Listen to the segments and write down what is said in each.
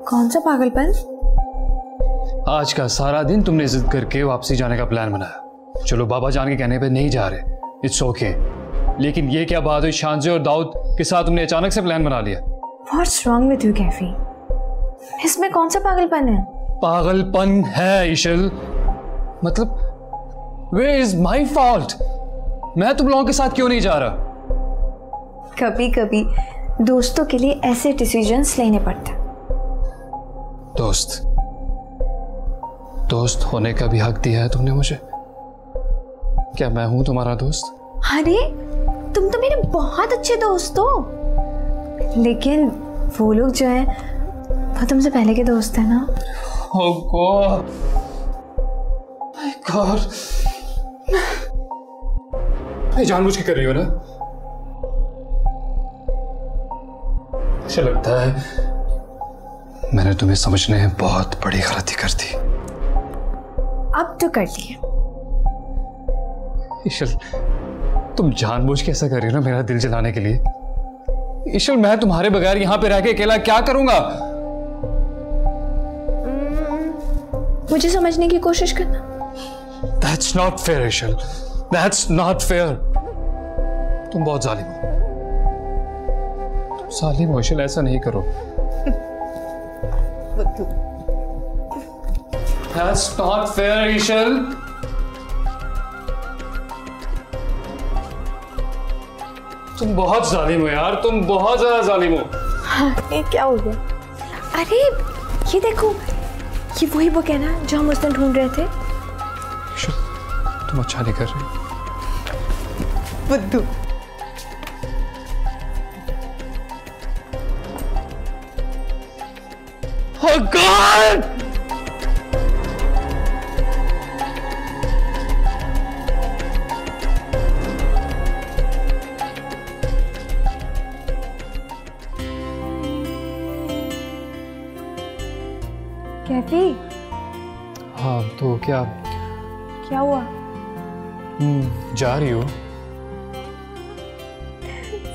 कौन सा पागलपन? आज का सारा दिन तुमने जिद करके वापसी जाने का प्लान बनाया। चलो बाबा जान के कहने पे नहीं जा रहे, इट्स ओके। लेकिन ये क्या बात हुई शांजे और दाऊद के साथ तुमने अचानक से प्लान बना लिया? What's wrong with you, Kaifi? इसमें कौन सा पागलपन है? पागलपन है इशल। मतलब where is my fault? मैं तुम लोगों के साथ क्यों नहीं जा रहा? कभी कभी दोस्तों के लिए ऐसे डिसीजंस लेने पड़ते हैं। दोस्त होने का भी हक दिया है तुमने मुझे। क्या मैं हूं तुम्हारा दोस्त? अरे तुम तो मेरे बहुत अच्छे दोस्त हो, लेकिन वो लोग जो है वो तुमसे पहले के दोस्त है ना। Oh God. My God. ये जानबूझ के कर रही हो ना? मुझे लगता है मैंने तुम्हें समझने में बहुत बड़ी गलती कर दी। अब तो कर दी। ईशल, तुम जानबूझ के ऐसा कर रही हो ना मेरा दिल जलाने के लिए। ईशल, मैं तुम्हारे बगैर यहां पे रह के अकेला क्या करूंगा? मुझे समझने की कोशिश करना। That's not fair, ईशल। That's not fair। तुम बहुत जालिम हो। सालिम हो ईशल, ऐसा नहीं करो। That's not fair, ईशल। तुम बहुत जालिम हो यार, तुम बहुत ज्यादा जालिम हो। ये क्या हो गया? अरे ये देखो, ये वही बुक है ना जो हम उस दिन ढूंढ रहे थे। ईशल, तुम अच्छा नहीं कर रही। बुद्धू। Oh God! कैफी? हाँ तो क्या हुआ? जा रही हो?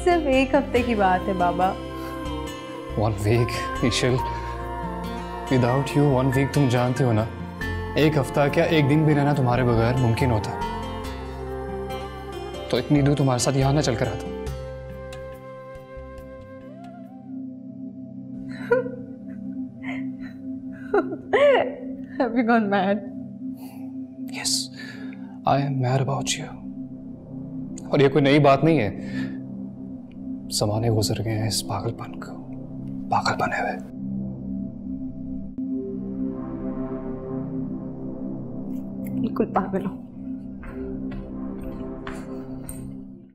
सिर्फ एक हफ्ते की बात है बाबा। 1 week, ईशल। विदाउट यू 1 week तुम जानती हो ना, एक हफ्ता क्या एक दिन भी रहना तुम्हारे बगैर मुमकिन होता। तो इतनी दूर तुम्हारे साथ यहां ना चल कर आता। Have you gone mad? Yes, I am mad about you। और ये कोई नई बात नहीं है, ज़माने गुजर गए हैं इस पागलपन को, पागल बने हुए। बिल्कुल पागल हो।